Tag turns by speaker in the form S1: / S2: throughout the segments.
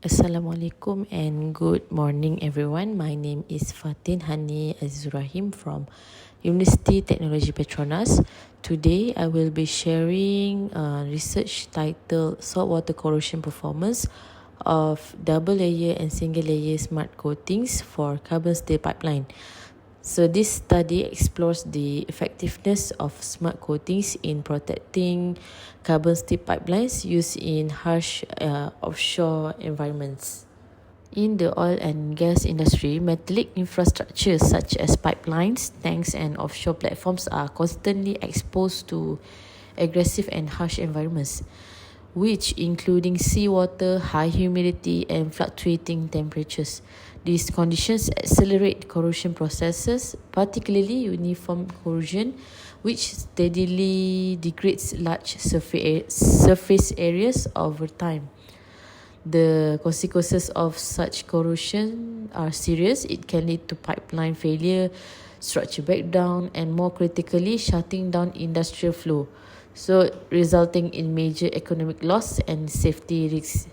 S1: Assalamualaikum and good morning everyone. My name is Fatin Hani Azurahim from Universiti Teknologi Petronas. Today I will be sharing research titled Saltwater Corrosion Performance of Double Layer and Single Layer Smart Coatings for Carbon Steel Pipeline. So this study explores the effectiveness of smart coatings in protecting carbon steel pipelines used in harsh offshore environments. In the oil and gas industry, metallic infrastructure such as pipelines, tanks, and offshore platforms are constantly exposed to aggressive and harsh environments, which including seawater, high humidity, and fluctuating temperatures. These conditions accelerate corrosion processes, particularly uniform corrosion, which steadily degrades large surface areas over time. The consequences of such corrosion are serious. It can lead to pipeline failure, structure breakdown, and more critically, shutting down industrial flow, so resulting in major economic loss and safety risks.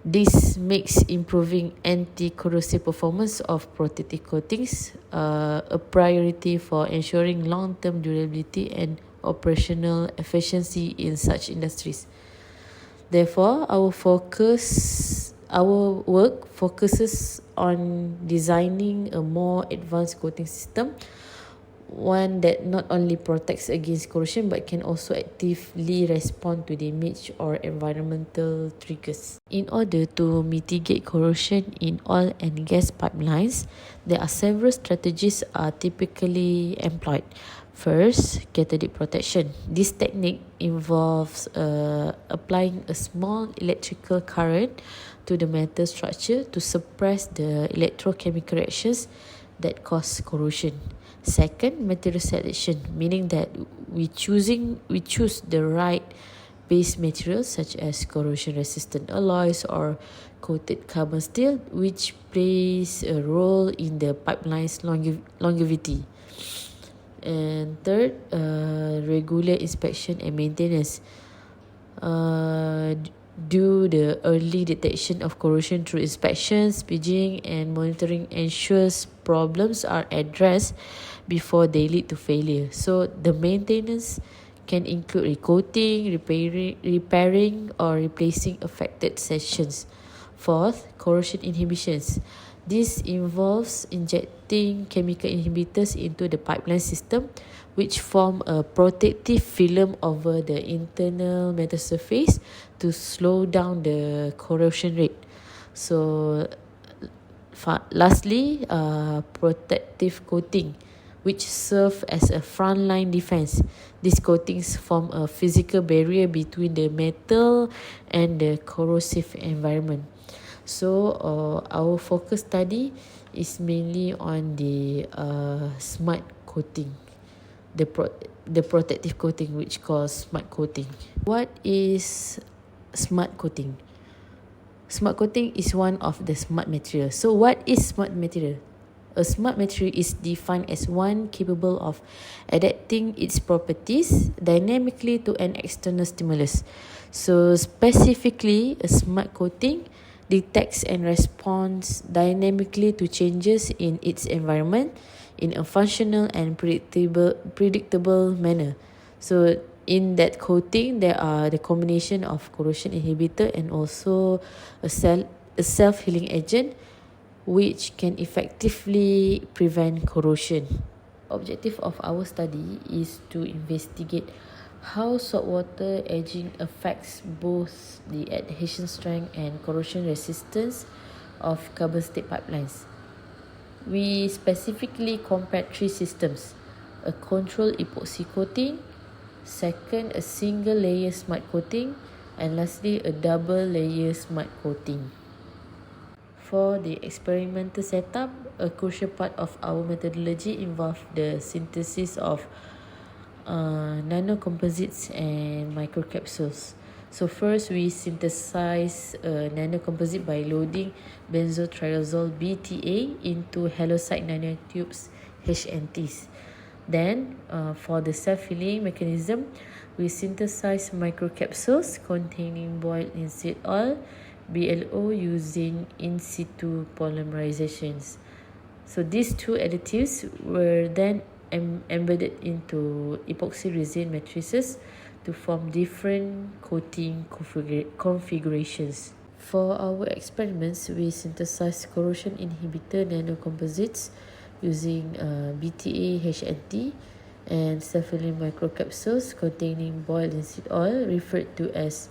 S1: This makes improving anti-corrosive performance of protective coatings a priority for ensuring long-term durability and operational efficiency in such industries. Therefore, our work focuses on designing a more advanced coating system, one that not only protects against corrosion but can also actively respond to damage or environmental triggers. In order to mitigate corrosion in oil and gas pipelines, there are several strategies typically employed. First, cathodic protection. This technique involves applying a small electrical current to the metal structure to suppress the electrochemical reactions that cause corrosion. Second, material selection, meaning that we choose the right base materials such as corrosion resistant alloys or coated carbon steel, which plays a role in the pipeline's longevity. And third, regular inspection and maintenance. Do the early detection of corrosion through inspections, paging, and monitoring ensures problems are addressed before they lead to failure. So the maintenance can include recoating, repairing, or replacing affected sections. Fourth, corrosion inhibitions. This involves injecting chemical inhibitors into the pipeline system, which form a protective film over the internal metal surface to slow down the corrosion rate. So, lastly, protective coating, which serve as a frontline defense. These coatings form a physical barrier between the metal and the corrosive environment. So our focus study is mainly on the smart coating, the protective coating, which calls smart coating. What is smart coating? Smart coating is one of the smart materials. So what is smart material? A smart material is defined as one capable of adapting its properties dynamically to an external stimulus. So specifically, a smart coating detects and responds dynamically to changes in its environment in a functional and predictable manner. So in that coating, there are the combination of corrosion inhibitor and also a self-healing agent, which can effectively prevent corrosion. Objective of our study is to investigate how saltwater edging affects both the adhesion strength and corrosion resistance of carbon steel pipelines. We specifically compared three systems: a controlled epoxy coating, second, a single layer smart coating, and lastly, a double layer smart coating. For the experimental setup, a crucial part of our methodology involved the synthesis of nanocomposites and microcapsules. So first, we synthesize a nanocomposite by loading benzotriazole BTA into halloysite nanotubes HNTs. Then, for the self-healing mechanism, we synthesize microcapsules containing boiled linseed oil, BLO using in situ polymerizations. So these two additives were then embedded into epoxy resin matrices to form different coating configurations. For our experiments, we synthesized corrosion inhibitor nanocomposites using BTA HNT and cephalene microcapsules containing boiled linseed oil, referred to as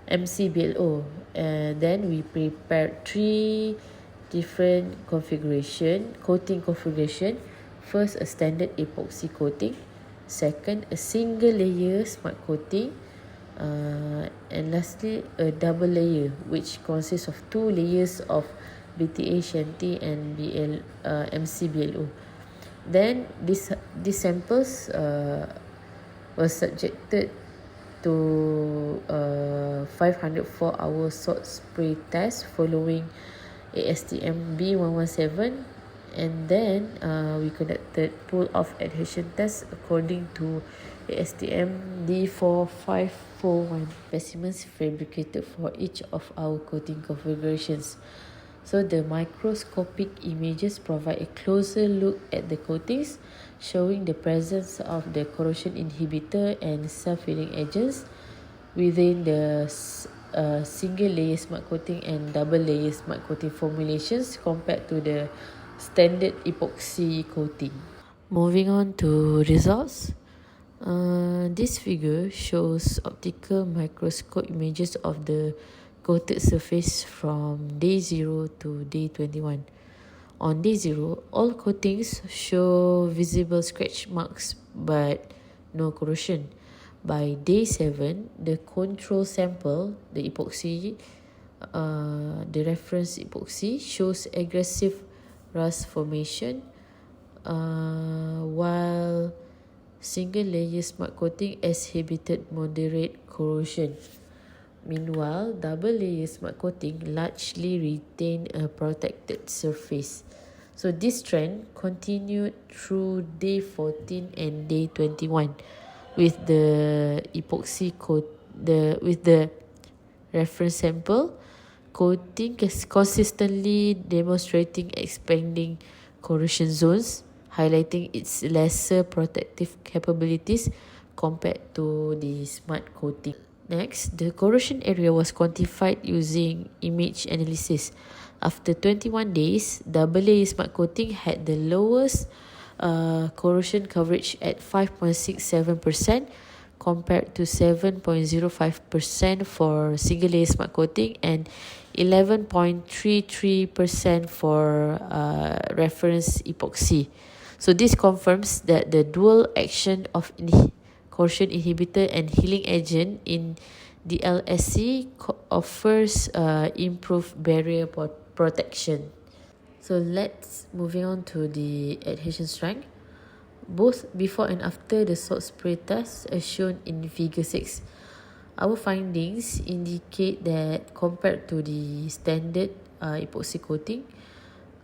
S1: MCBLO. And then we prepared three different coating configuration. First, a standard epoxy coating. Second, a single layer smart coating. And lastly, a double layer, which consists of two layers of BTA Shanti and MCBLO. Then these samples were subjected to 504-hour salt spray test following ASTM B117, and then we conducted pull-off adhesion tests according to ASTM D4541. Specimens fabricated for each of our coating configurations. So the microscopic images provide a closer look at the coatings, showing the presence of the corrosion inhibitor and self-healing agents within the single layer smart coating and double layer smart coating formulations compared to the standard epoxy coating. Moving on to results. This figure shows optical microscope images of the coated surface from day 0 to day 21. On day 0, all coatings show visible scratch marks but no corrosion. By day 7, the control sample, the epoxy, the reference epoxy, shows aggressive rust formation, while single layer smart coating exhibited moderate corrosion. Meanwhile, double layer smart coating largely retained a protected surface. So this trend continued through day 14 and day 21 with the epoxy with the reference sample coating consistently demonstrating expanding corrosion zones, highlighting its lesser protective capabilities compared to the smart coating. Next, the corrosion area was quantified using image analysis. After 21 days, double layer smart coating had the lowest corrosion coverage at 5.67% compared to 7.05% for single layer smart coating and 11.33% for reference epoxy. So this confirms that the dual action of corrosion inhibitor and healing agent in the LSC offers improved barrier protection. So let's moving on to the adhesion strength. Both before and after the salt spray test as shown in figure 6. Our findings indicate that compared to the standard epoxy coating,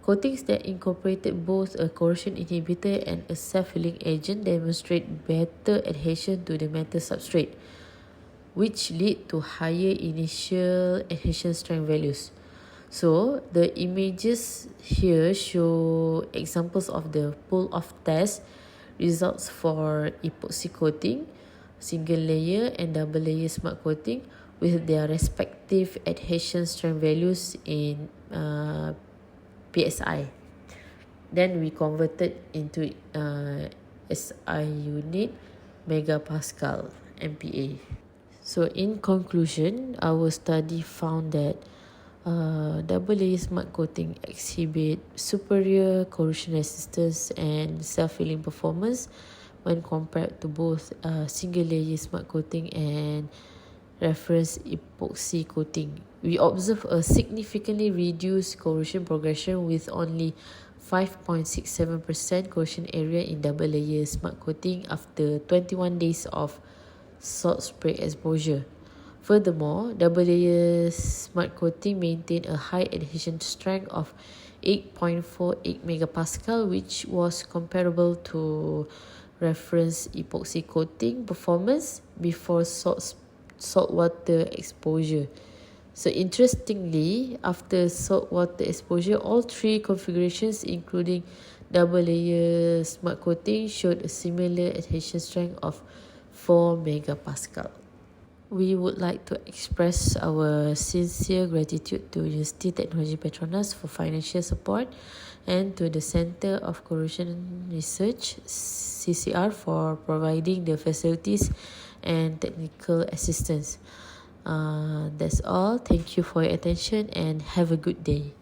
S1: coatings that incorporated both a corrosion inhibitor and a self-healing agent demonstrate better adhesion to the metal substrate, which lead to higher initial adhesion strength values. So the images here show examples of the pull-off test results for epoxy coating, single layer and double layer smart coating with their respective adhesion strength values in PSI. Then we converted into SI unit, megapascal, MPa. So in conclusion, our study found that double layer smart coating exhibit superior corrosion resistance and self-healing performance when compared to both single layer smart coating and reference epoxy coating. We observe a significantly reduced corrosion progression with only 5.67% corrosion area in double layer smart coating after 21 days of salt spray exposure. Furthermore, double layer smart coating maintained a high adhesion strength of 8.48 megapascal, which was comparable to reference epoxy coating performance before saltwater exposure. So interestingly, after saltwater exposure, all three configurations, including double layer smart coating, showed a similar adhesion strength of 4 megapascal. We would like to express our sincere gratitude to Universiti Teknologi Petronas for financial support, and to the Center of Corrosion Research CCR for providing the facilities and technical assistance. That's all. Thank you for your attention and have a good day.